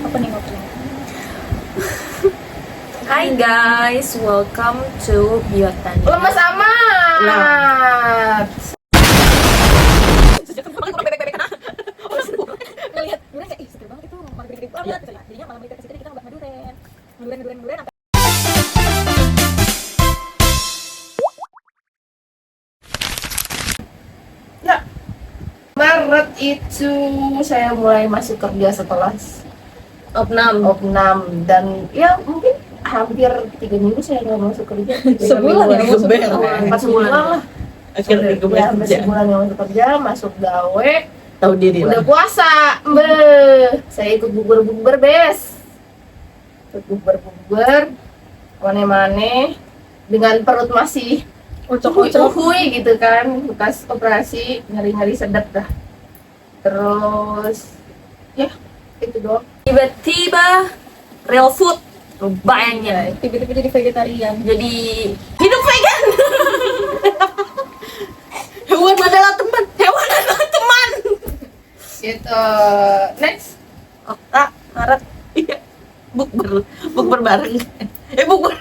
Opening. Hi guys, welcome to Biotani. Lemes amat. Ngelihat durian kayak ih seger banget itu, malah gede-gede banget gitu ya. Jadinya malam kita kesini kita ngebahas durian. Durian. Ya, Maret itu saya mulai masuk kerja setelah opnam dan ya mungkin hampir 3 minggu saya nggak masuk kerja. Sebulan ya masuk kerja. Pas sebulan lah. Akhirnya Ya, sebulan nggak masuk kerja, masuk gawe, tahu diri udah lah. puasa. Saya ikut bukber bes. Ikut bukber, mana-mana dengan perut masih uhui gitu kan, bekas operasi, nyari sedap dah. Terus ya itu doang. Tiba-tiba real food, bayangin. Tiba-tiba jadi vegetarian. Jadi hidup vegan. Hewan adalah teman. Gitu. Next. Maret. Iya. Bukber bareng. Bukber.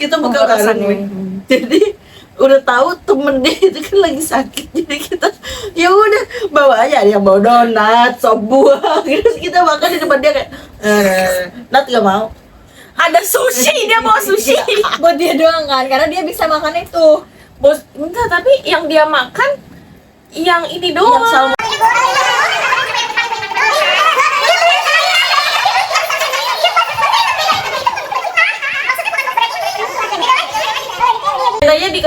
Kita buka bareng. Jadi udah tahu temen dia itu kan lagi sakit, jadi kita ya udah bawa aja, ada yang bawa donat, sop buah, terus kita makan di depan dia kayak Nat gak mau. Ada sushi, dia mau sushi. Buat dia doang kan, karena dia bisa makan itu. Bos, enggak, tapi yang dia makan yang ini doang. Yang salmon.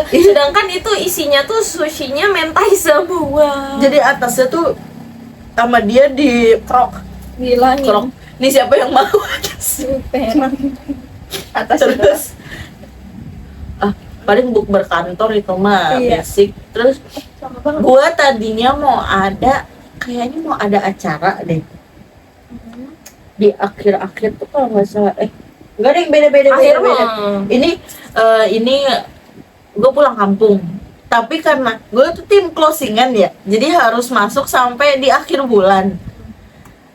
Sedangkan itu isinya tuh sushinya mentai semua. Jadi atasnya tuh sama dia di krok. Gila nih. Krok. Ini siapa yang mau atas? Atas Terus paling bukber kantor itu mah Iya. basic. Terus gua tadinya kayaknya mau ada acara deh di akhir-akhir tuh kalau nggak salah enggak deh, beda. Ini gue pulang kampung, tapi karena gue tuh tim closingan ya, jadi harus masuk sampai di akhir bulan.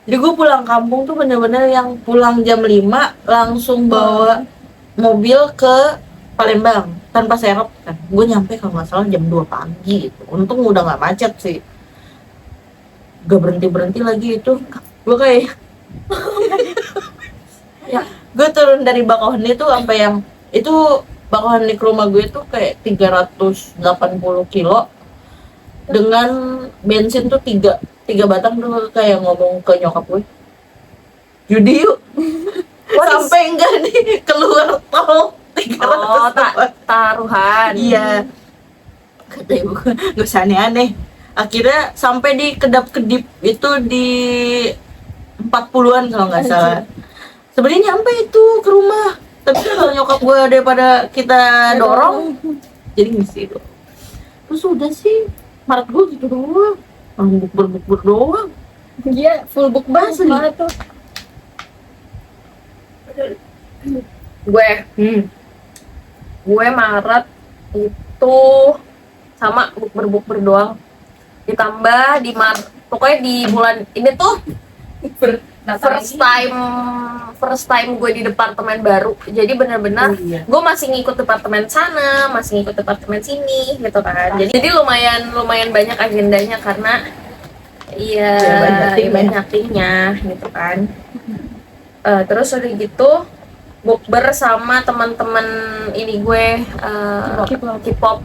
Jadi gue pulang kampung tuh bener-bener yang pulang jam 5 langsung bawa mobil ke Palembang tanpa serep kan. Gue nyampe kalau nggak salah jam 2 pagi gitu. Untung udah nggak macet sih. Gak berhenti lagi itu. Gue kayak ya, gue turun dari Bakauheni tuh sampai yang itu Bakauheni ke rumah gue tuh kayak 380 kilo dengan bensin tuh 3 batang tuh. Kayak ngomong ke nyokap gue, judi yuk. Sampai enggak nih keluar tol 300 taruhan. Iya, kata ibu gak usah aneh-aneh. Akhirnya sampai di kedap-kedip itu di 40-an kalau nggak salah. Sebenarnya nyampe itu ke rumah, tapi kalau nyokap gue daripada kita dorong jadi ngisi doang. Terus udah sih Maret gue gitu doang, bukber doang. Dia full book banget Asli. Maret tuh. Gue Maret itu sama bukber doang. Ditambah di pokoknya di bulan ini tuh first time gue di departemen baru. Jadi benar-benar gue masih ngikut departemen sana, masih ngikut departemen sini gitu kan. Jadi lumayan banyak agendanya karena banyak timnya gitu kan. Terus udah gitu bukber sama teman-teman ini gue K-pop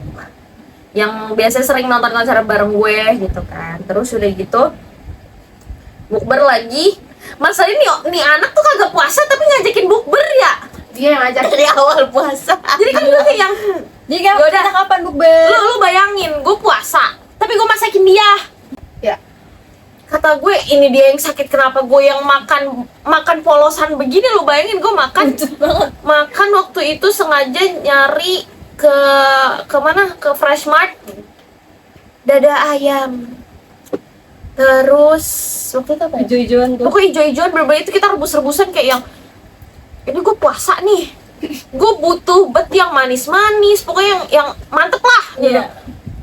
yang biasanya sering nonton konser bareng gue gitu kan. Terus udah gitu bukber lagi. Masa ini anak tuh kagak puasa tapi ngajakin bukber ya? Dia yang ngajak Dari awal puasa. Jadi kan gue kayak yang Jadi kan yaudah, kita kapan bukber? lu bayangin gue puasa tapi gue masakin dia. Ya. Kata gue ini dia yang sakit, kenapa gue yang makan polosan begini. Lu bayangin gue makan waktu itu sengaja nyari ke mana, ke Fresh Mart dada ayam. Terus waktu itu apa ya? Hijau-hijauan tuh. Pokoknya hijau-hijauan berbeda itu kita rebus-rebusan kayak yang ini gue puasa nih, gue butuh yang manis-manis, pokoknya yang mantep lah gitu. Iya.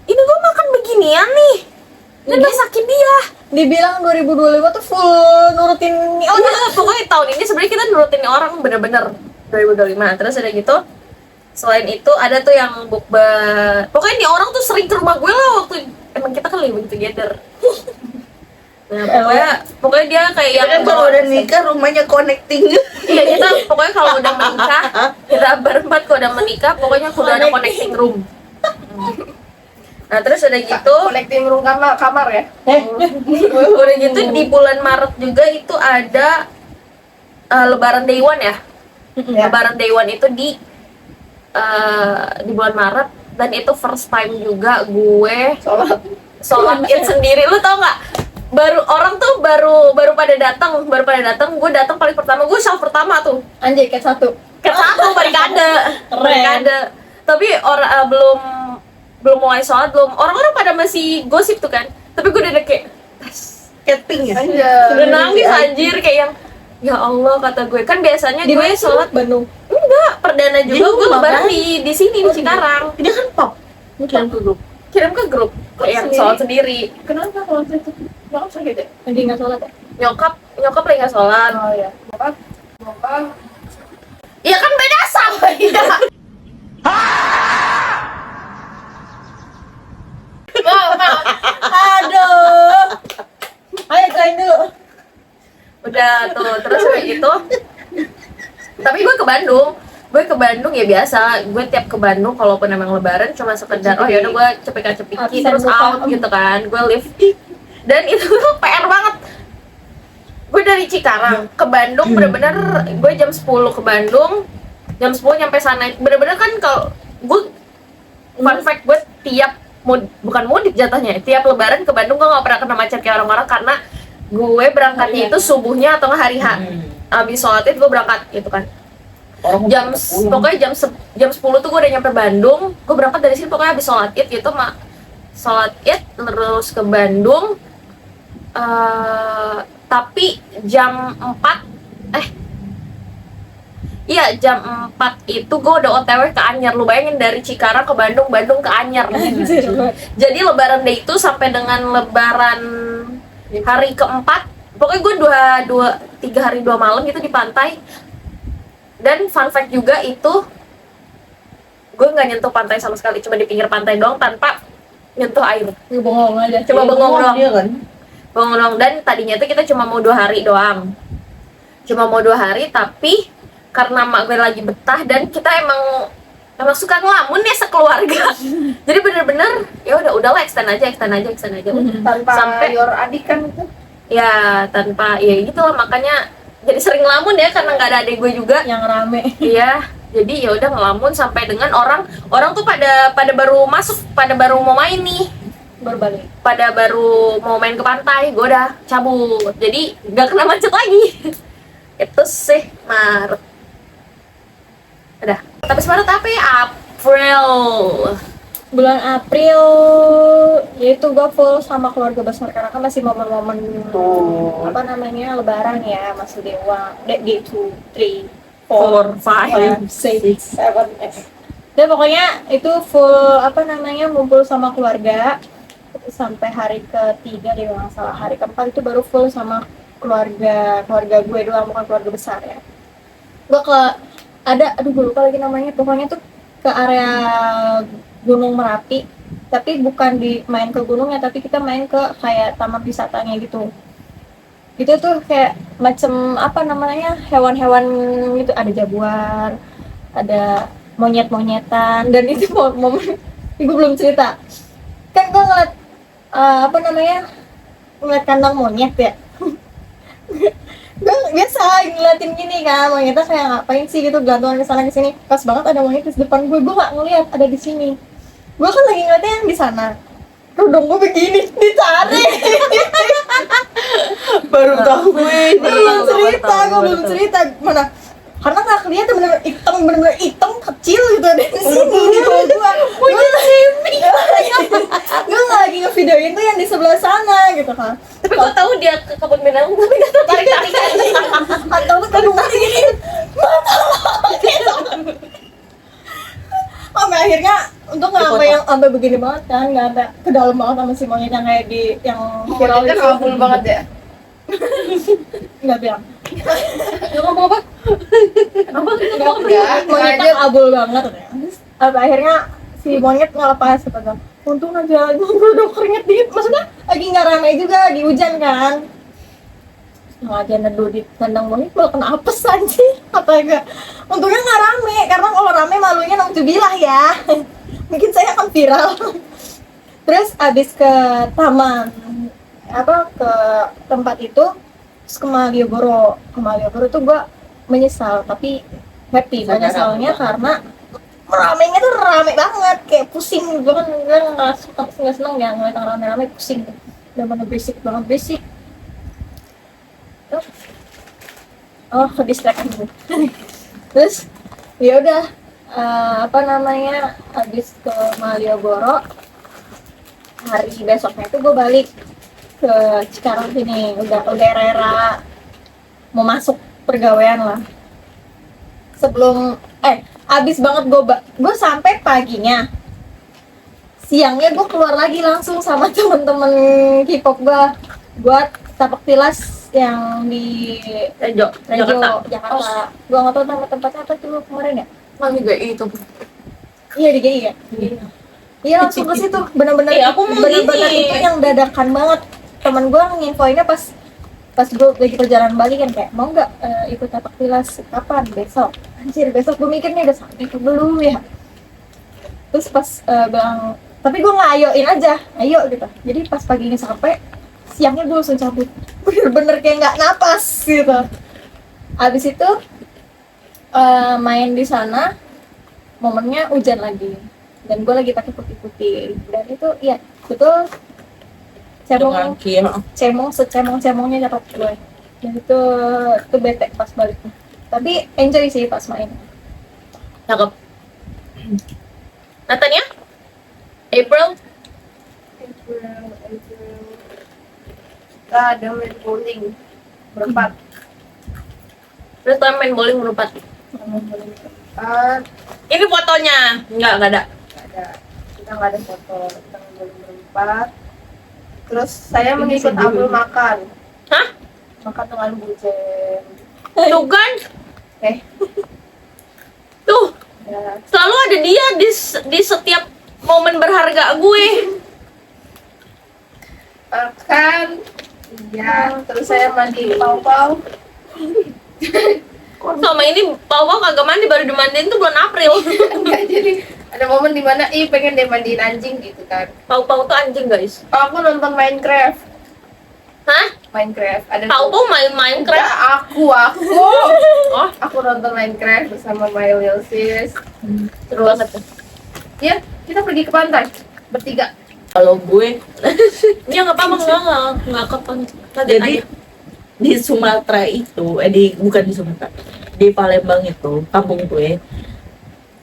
Ini gue makan beginian nih dan masakin dia. dibilang 2025 tuh full nurutin nih Oh nah, pokoknya tahun ini sebenarnya kita nurutin orang bener-bener 2025. Terus ada gitu. Selain itu ada tuh yang bukber. Pokoknya nih orang tuh sering ke rumah gue lah waktu emang kita kan living together. Nah, pokoknya dia kayak yang Kan kalau udah nikah rumahnya connecting. iya kita pokoknya kalau udah menikah kita berempat kalau udah menikah pokoknya udah ada connecting room. Nah terus udah gitu Connecting room kamar ya. udah gitu di bulan Maret juga itu ada Lebaran Day One ya. Lebaran Day One itu di bulan Maret dan itu first time juga gue sholat Id sendiri. Lu tau nggak? Baru pada datang gue datang paling pertama, gue sholat pertama tuh anjay kayak satu barikade. Tapi orang belum mulai sholat, orang-orang pada masih gosip tuh kan, tapi gue udah kayak Capping ya. udah nangis anjir kayak yang ya Allah kata gue kan biasanya di gue mana sholat Bandung enggak perdana juga Di gue rumah, lebaran kan? di sini di Cikarang Dia kan pop. Kirim ke grup. kirim ke grup kayak yang sendiri? sholat sendiri. Kenapa kalau itu? Nggak sakit ya? lagi nggak sholat ya nyokap lagi nggak sholat. Oh ya. Bokap. Iya kan beda sama ya. aduh ayo try dulu Udah tuh terus kayak gitu. Tapi gue ke Bandung ya biasa. Gue tiap ke Bandung kalaupun emang lebaran cuma sekedar oh ya udah gue cepik-cepiki Absen terus buka. out gitu kan. Gue live dan itu tuh PR banget. Gue dari Cikarang ke Bandung bener-bener gue jam 10 ke Bandung, jam 10 nyampe sana. Bener-bener kan kalau gue fun fact gue tiap bukan mudik jatuhnya, tiap lebaran ke Bandung gue gak pernah kena macet kayak orang-orang karena gue berangkatnya itu subuhnya atau nggak hari H. Abis sholat id gue berangkat gitu kan. Pokoknya jam 10 tuh gue udah nyampe Bandung. Gue berangkat dari sini pokoknya abis sholat id gitu sholat id terus ke Bandung. Tapi jam 4 jam 4 itu gue udah OTW ke Anyer. Lu bayangin dari Cikarang ke Bandung, Bandung ke Anyer. Jadi lebaran day itu sampai dengan lebaran hari keempat, pokoknya gue 3 hari 2 malam gitu di pantai. Dan fun fact juga itu gue nggak nyentuh pantai sama sekali, cuma di pinggir pantai doang tanpa nyentuh air. bengong aja Coba bengong doang. Dia kan. Bengong doang. Dan tadinya tuh kita cuma mau 2 hari doang. Cuma mau 2 hari, tapi karena mak gue lagi betah dan kita emang suka ngelamun ya sekeluarga. Jadi bener-bener ya udahlah extend aja. Tanpa Sampai- your adik kan itu. Ya tanpa ya gitu lah, makanya jadi sering ngelamun ya karena nggak ada adik gue juga. yang rame Iya, jadi ya udah ngelamun sampai dengan orang tuh pada baru masuk, pada baru mau main nih, berbalik pada baru mau main ke pantai, gue udah cabut, jadi nggak kena macet lagi. Itu sih Maret. Udah. Tapi Maret apa ya? April. bulan April yaitu gue full sama keluarga besar karena kan masih momen-momen apa namanya lebaran ya, masih dewa day 2, 3, 4, 5, 6, 7 dan pokoknya itu full apa namanya ngumpul sama keluarga sampai hari ketiga deh nggak salah. Hari keempat itu baru full sama keluarga gue doang, bukan keluarga besar ya. Gue gue lupa lagi namanya, pokoknya tuh ke area Gunung Merapi, tapi bukan main ke gunungnya, tapi kita main ke kayak taman wisatanya gitu. Itu tuh kayak macem apa namanya, hewan-hewan gitu, ada jaguar, ada monyet-monyetan, dan itu momen gue belum cerita. Kan gue ngeliat apa namanya, ngeliat kandang monyet ya. Gue biasa ngeliatin gini kan, monyetnya kayak ngapain sih gitu, gantungan kesana kesini. Pas banget ada monyet di depan gue nggak ngeliat ada di sini. Gue kan lagi ngeliatnya yang di sana. Rudung gue begini dicari. Baru tahu gue. belum cerita mana, karena nggak kelihatan, bener-bener hitam kecil gitu ada di sini di bawah gue nggak lagi ngevideoin tuh yang di sebelah sana gitu kan. Tapi gue tahu dia ke kebun binatang, tapi nggak tahu tarik-tarikan. Atau tuh kadang gini, oh my akhirnya untung nggak sampai Dipotong. yang sampai begini banget kan, nggak sampai ke dalam banget sama si monyet yang kayak di yang viral Monyetnya itu. kabul banget ya. Nggak bilang. Lu ngomong apa? Enggak, Monyetnya kabul banget. Terus akhirnya si monyet ngelepas kata, untung aja gue udah keringet dikit, maksudnya lagi nggak ramai juga, di hujan kan. Nggak aja neduh di kandang monyet malah kena apes anjing, kata untungnya nggak rame, karena kalau rame malunya nangcubilah ya. Mungkin saya akan viral. Terus abis ke taman ke tempat itu, terus ke Malioboro tuh gua menyesal, tapi happy. Menyesalnya karena ramenya tuh rame banget, kayak pusing. Gua kan nggak seneng ya ngeliat orang rame-rame, pusing. Udah mana berisik banget, berisik. Oh, ke distract dulu. Terus ya udah, habis ke Malioboro, hari besoknya itu gue balik ke Cikarang sini, udah era-era mau masuk pergawean lah. Sebelum abis banget gue sampai paginya, siangnya gue keluar lagi langsung sama temen-temen K-pop gue buat tapak tilas yang di Rejo, Jakarta. Gue nggak tahu nama tempatnya apa tuh kemarin ya. Lagi gak itu. Iya di GI ya. Iya langsung ke situ, bener-bener Iya, aku mau bener-bener gini. itu yang dadakan banget. Temen gue nginfoinnya pas gue lagi perjalanan balik kan, kayak mau nggak ikut tapak tilas, kapan? Besok. Anjir, besok gue mikir nih udah sampai ke belum ya. Terus pas bilang, tapi gue nggak ayoin aja, ayo gitu. Jadi pas paginya sampai, siangnya gue langsung cabut. Bener-bener kayak nggak napas gitu. Abis itu main di sana, momennya hujan lagi, dan gue lagi pakai putih-putih, dan itu iya betul cemongnya cakep gue, dan itu bete pas balik, tapi enjoy sih pas main. Cakep. Natanya? April? Kita ada main bowling berempat. Terus kita main bowling berempat. Ini fotonya. Enggak ada. Kita nggak ada foto, kita main bowling berempat. Terus saya mengikut Abdul makan Hah? dengan bujen. Tuh kan? Tuh, Ya, selalu ada dia di setiap momen berharga gue. makan. Iya, terus saya mandi pau-pau. Selama ini Pau kagak mandi, baru dimandiin tuh bulan April. Enggak, jadi ada momen dimana pengen deh mandiin anjing gitu kan. Pau tuh anjing guys. Aku nonton Minecraft. Hah? Minecraft ada Pau main Minecraft? Enggak, aku Oh, aku nonton Minecraft bersama my little sis. seru banget tuh. Ya, kita pergi ke pantai bertiga. Kalau gue Dia nggak apa-apa, nggak kapan. jadi di Sumatera itu, bukan di Sumatera, di Palembang itu, kampung gue,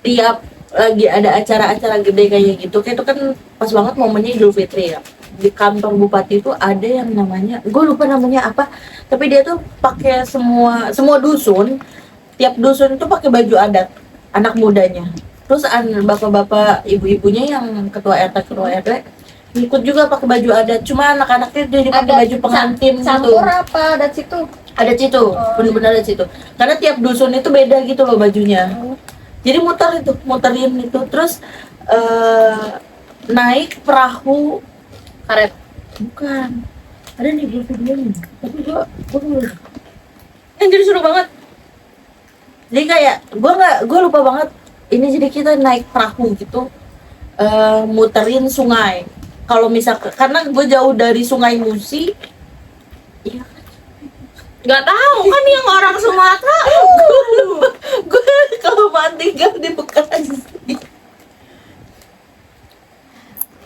tiap lagi ada acara-acara gede kayak gitu, kayak itu kan pas banget momennya Idul Fitri ya. Di kantor bupati itu ada yang namanya, gue lupa namanya apa, tapi dia tuh pakai semua dusun, tiap dusun itu pakai baju adat, anak mudanya. Terus bapak-bapak, ibu-ibunya yang ketua RW ikut juga pakai baju adat, cuma anak-anaknya dia pakai baju pengantin gitu. Campur apa adat situ? Ada situ, bener-bener ada situ. Karena tiap dusun itu beda gitu loh bajunya. Jadi muterin itu, terus naik perahu Karet. bukan. Ada nih videonya. Tapi gua belum. Jadi seru banget. Jadi kayak gua lupa banget. Ini jadi kita naik perahu gitu, muterin sungai. Kalau misalkan karena gue jauh dari Sungai Musi, iya Nggak tahu kan yang orang Sumatera. gue kalau tinggal di Bekasi.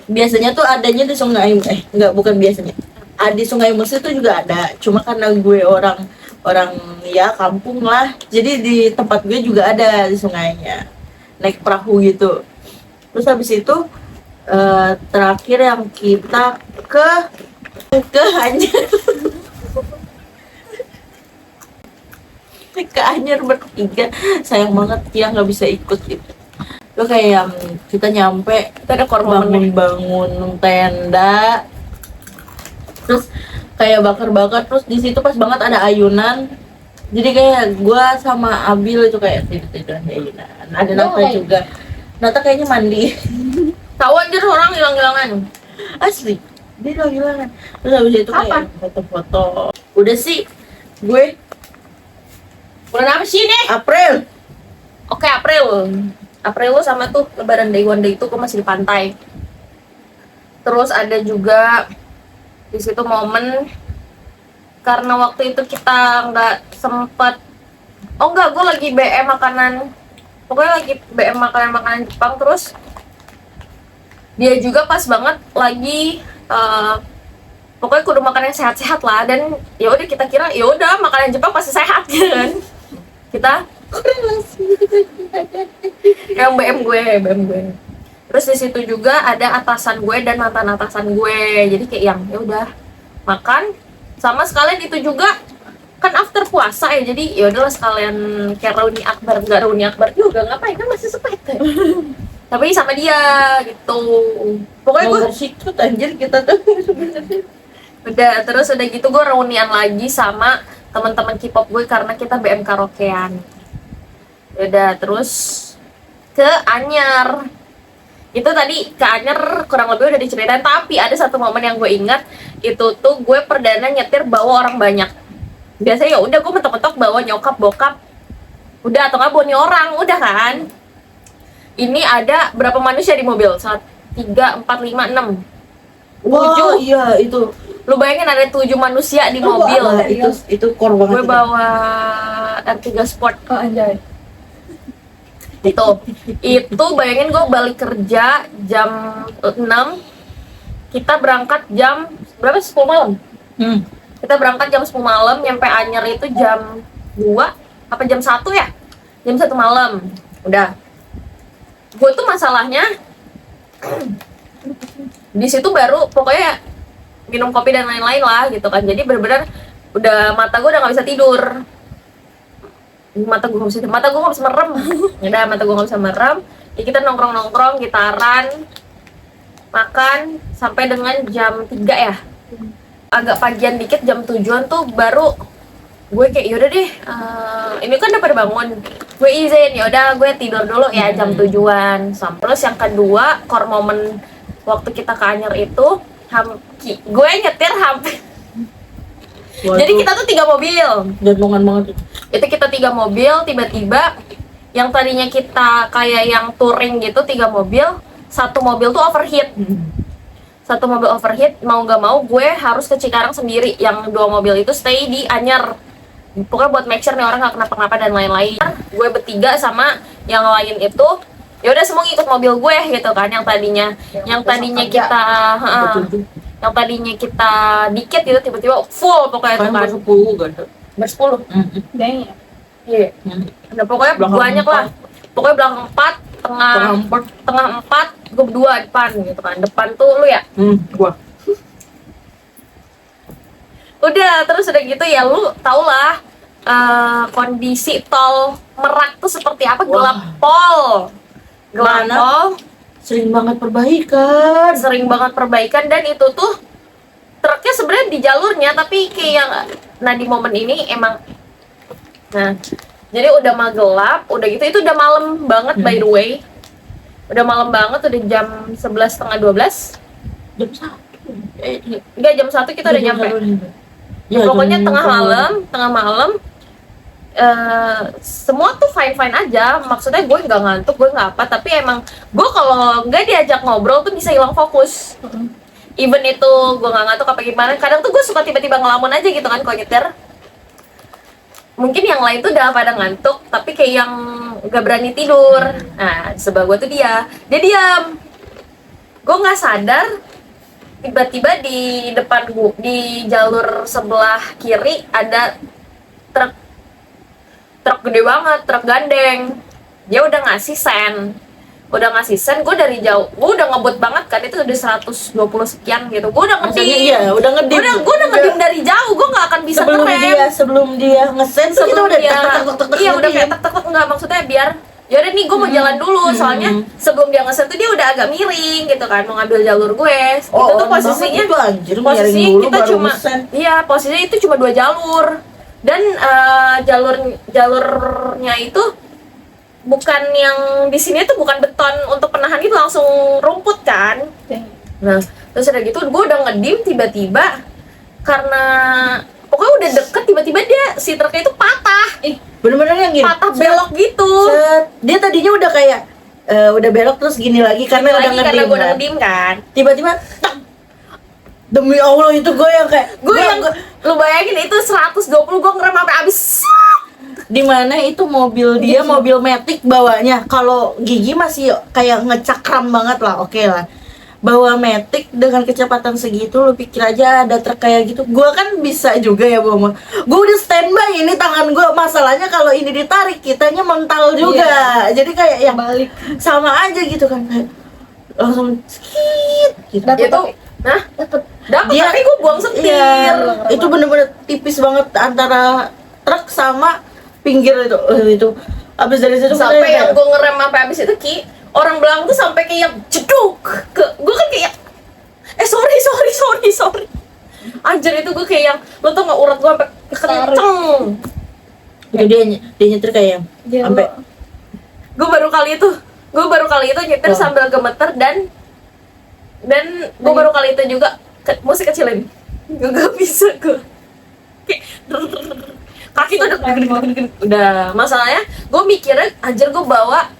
Biasanya tuh adanya di Sungai bukan biasanya. Di Sungai Musi itu juga ada. Cuma karena gue orang ya kampung lah. Jadi di tempat gue juga ada di sungainya. Naik perahu gitu. Terus habis itu terakhir yang kita ke Anyer. Ke Anyer bertiga, sayang banget dia nggak bisa ikut gitu. Itu kayak yang kita nyampe Itu ada core moment-nya. bangun tenda, terus kayak bakar-bakar, terus di situ pas banget ada ayunan. Jadi kayak gua sama Abil itu kayak tidur-tiduran di ayunan. Ada Nata juga. Nata kayaknya mandi. Tahu anjir orang hilang-hilangan. Asli. Dia hilang-hilangan. Terus habis itu Kapan? kayak foto-foto. Udah sih gue Bulan apa sih ini? April. Oke, April lu sama tuh lebaran day one day itu gue masih di pantai. Terus ada juga di situ momen karena waktu itu kita nggak sempet, oh enggak, gue lagi BM makanan, pokoknya lagi BM makanan Jepang. Terus dia juga pas banget lagi pokoknya kudu makan yang sehat-sehat lah, dan ya udah kita kira ya udah makanan Jepang pasti sehat kan. Kita yang BM gue. Terus di situ juga ada atasan gue dan mantan atasan gue. Jadi kayak yang ya udah makan sama sekalian itu juga kan after puasa ya. Jadi ya udahlah sekalian kayak reuni akbar, enggak reuni akbar juga ngapain kan masih sepete. Tapi sama dia gitu. Pokoknya gue sikut anjir kita tuh sebenarnya. udah, terus udah gitu gue reunian lagi sama teman-teman K-pop gue karena kita BM karaokean. Udah, terus ke Anyar. Itu tadi ke Anyar kurang lebih udah diceritain, tapi ada satu momen yang gue ingat. Itu tuh gue perdana nyetir bawa orang banyak. Biasanya ya udah gue mentok-mentok bawa nyokap bokap, udah, atau nggak bawa nih orang, udah kan. Ini ada berapa manusia di mobil? 1, 3, 4, 5, 6, 7. Wah, iya itu. Lu bayangin ada 7 manusia di mobil. Wah, itu core banget. Gue bawa R3 Sport. Oh anjay. Itu bayangin gue balik kerja jam 6, kita berangkat jam berapa? 10 malam. Kita berangkat jam 10 malam, nyampe Anyer itu jam 2 apa jam 1 ya? Jam 1 malam. Udah. Gue tuh masalahnya di situ baru pokoknya minum kopi dan lain-lain lah gitu kan. Jadi bener-bener udah mata gue udah nggak bisa tidur. Mata gue nggak bisa merem. Udah, mata gue nggak bisa merem. Ya kita nongkrong gitaran, makan sampai dengan jam 3 ya. Agak pagian dikit jam 7-an tuh baru gue kayak yaudah deh, ini kan udah pada bangun, gue izin yaudah gue tidur dulu ya jam 7-an. Terus yang kedua core moment waktu kita ke Anyer itu gue nyetir hampir. Jadi kita tuh 3 mobil. Jantungan banget. Itu kita 3 mobil, tiba-tiba yang tadinya kita kayak yang touring gitu 3 mobil, 1 mobil tuh overheat. 1 mobil overheat, mau gak mau gue harus ke Cikarang sendiri. Yang 2 mobil itu stay di Anyer. Pokoknya buat make sure nih orang gak kenapa-kenapa dan lain-lain. Gue bertiga sama yang lain itu ya udah semua ngikut mobil gue gitu kan. Yang tadinya kita dikit gitu tiba-tiba full pokoknya itu kan. 10 gak ada. Bersepuluh. Dang ya. Iya. Nah, pokoknya Belakang banyak 4. lah. Pokoknya belakang 4, tengah 4, gue berdua depan gitu kan. Depan tuh lu ya. Gua. Udah, terus udah gitu ya lu tau lah kondisi tol Merak tuh seperti apa. Gelap pol. Gelap Mana? pol. Sering banget perbaikan. Dan itu tuh truknya sebenarnya di jalurnya, tapi kayak nah di momen ini emang jadi udah mah gelap, udah gitu itu udah malam banget by the way. Udah malam banget, udah jam 11:30 12. Jam 1. Enggak, jam 1 kita udah nyampe. Ya, Pokoknya tengah malam semua tuh fine aja. Maksudnya gue nggak ngantuk, gue nggak apa, tapi emang gue kalau nggak diajak ngobrol tuh bisa hilang fokus. Even itu gue nggak ngantuk apa gimana, kadang tuh gue suka tiba-tiba ngelamun aja gitu kan kalau nyetir. Mungkin yang lain tuh udah pada ngantuk, tapi kayak yang gak berani tidur. Nah, sebelah gue tuh dia diam. Gue nggak sadar, tiba-tiba di depan gue, di jalur sebelah kiri ada truk gede banget, truk gandeng. Dia udah ngasih sen, gue dari jauh, gue udah ngebut banget kan, itu udah 120 sekian gitu. Gue udah ngedim. Iya, udah ngedim. Gue udah ngedim dari jauh, gue nggak akan bisa sebelum ngerem. Dia ngesen tuh kita udah Iya udah kayak tek enggak, maksudnya biar yaudah nih gue mau jalan dulu, soalnya sebelum dia ngeset tuh dia udah agak miring gitu kan, mau ngambil jalur gue. Itu tuh posisinya itu anjir, posisinya miring dulu kita baru cuma ngesen. iya, posisinya itu cuma 2 jalur. Dan jalurnya itu bukan yang di sini tuh bukan beton untuk penahan, itu langsung rumput kan. Nah, terus udah gitu gue udah ngedim, tiba-tiba karena pokoknya udah deket, tiba-tiba dia si truknya itu patah. Bener-bener yang gini. Patah belok gitu. Set. Dia tadinya udah kayak udah belok terus gini lagi karena udah Lagi karena ngedim gue udah kan. ngedim kan. Tiba-tiba tak. Demi Allah itu gue yang kayak Gue yang lu bayangin itu 120 gue ngerem sampai habis. di mana itu mobil dia mobil Matic bawanya. Kalau Gigi masih kayak ngecakram banget lah, oke lah. Bawa Matic dengan kecepatan segitu, lu pikir aja ada truk kayak gitu. Gua kan bisa juga ya bawa. Gua udah standby ini tangan gua. Masalahnya kalau ini ditarik kitanya mental juga. Jadi kayak yang Balik. sama aja gitu kan. Kayak langsung skit gitu. Dapet Itu, nah, dapat tapi gue buang setir. Iya, itu bener-bener tipis banget antara truk sama pinggir itu. Itu abis dari situ Sampai kita yang gue ngerem sampai habis itu Ki, orang belakang tuh sampai kayak jeduk ke gue kan kayak sorry. Anjir itu gue kayak yang lo tau nggak urat gue sampai kenceng. itu dia nyetir kayak yang sampai Gue baru kali itu nyetir Oh. sambil gemeter dan gue baru kali itu juga musik kecilin. Gue gak bisa gue. Kayak kaki tuh udah masalahnya gue mikirnya anjir gue bawanya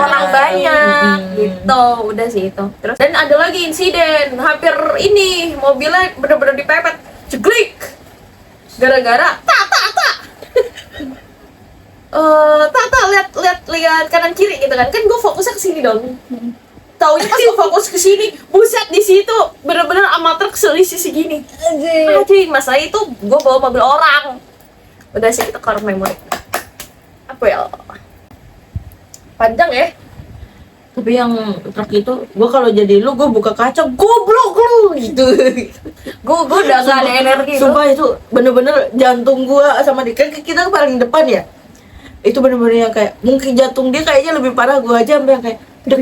orang banyak gitu, udah sih itu. Terus dan ada lagi insiden hampir ini mobilnya bener-bener dipepet jeglik gara-gara lihat kanan kiri gitu kan gue fokusnya ke sini dong. Taunya pas gue fokus ke sini, buset di situ bener-bener sama truk selisih segini. Anjing, masalah itu gue bawa mobil orang. Udah sih kita core memory. Apa ya? Panjang ya? tapi yang truk itu gue kalau jadi lu gue buka kaca goblok lu gitu. Gue udah gak ada energi tuh. Sumpah itu bener-bener jantung gue sama dia kan kita paling depan ya, itu bener-bener yang kayak mungkin jantung dia kayaknya lebih parah, gue aja sampai yang kayak dek,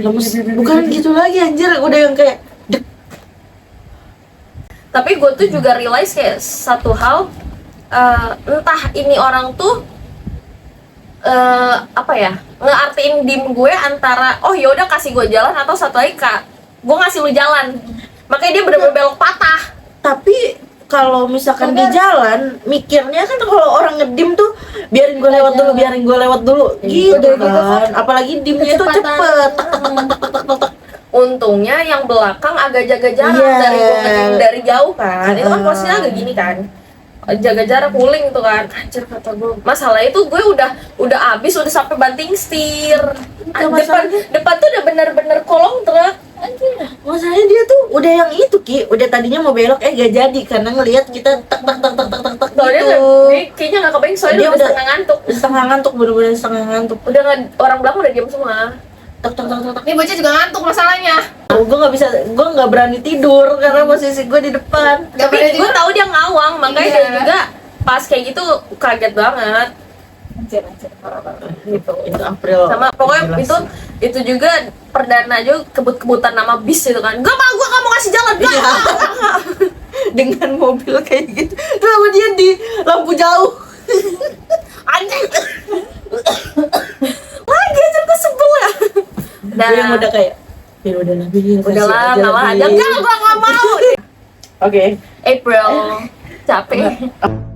lemes. Bukan gitu lagi anjir, udah yang kayak dek. Tapi gue tuh juga realize kayak satu hal, entah ini orang tuh apa ya, ngeartiin dim gue antara oh yaudah kasih gue jalan atau satu lagi kak gue ngasih lu jalan, makanya dia bener-bener belok patah. Tapi kalau misalkan di jalan mikirnya kan kalau orang ngedim tuh biarin gue lewat dulu gitu kan. Apalagi dimnya itu cepet tak, tak, tak, tak, tak, tak, tak. Untungnya yang belakang agak jaga jarak Iya. dari gue ngedim dari jauh kan, itu kan posisinya agak gini kan, jaga jarak kuling tuh kan. Anjir kata gue, masalah itu gue udah abis, udah sampai banting setir. Depan tuh udah bener-bener kolong truk. Masalahnya dia tuh udah yang itu Ki, udah tadinya mau belok gak jadi karena ngelihat kita tak tak tak tak tak tak tak Soalnya gitu. dia kayaknya gak kebayang, soalnya Dia dia udah udah- setengah ngantuk. Bener-bener setengah ngantuk. Udah orang belakang udah diam semua. Tak tak tak tak tak. Ini bocah juga ngantuk masalahnya. Gue nggak berani tidur karena posisi gue di depan. Gak Tapi boleh gue juga. tahu dia ngawang, makanya Iya. dia juga pas kayak gitu kaget banget Anjir, parah banget. gitu. Itu April. Sama pokoknya Jelas. itu juga perdana aja kebut-kebutan nama bis itu kan. Gak mau ngasih jalan. Gak. Iya. Dengan mobil kayak gitu. Terus sama dia di lampu jauh. Anjing. Lagi aja gue sebel ya. Gue yang udah kayak ya udahlah, Bil, kasih udahlah, aja, ngalah aja. Bil. Enggak, gue gak mau. Oke. April capek.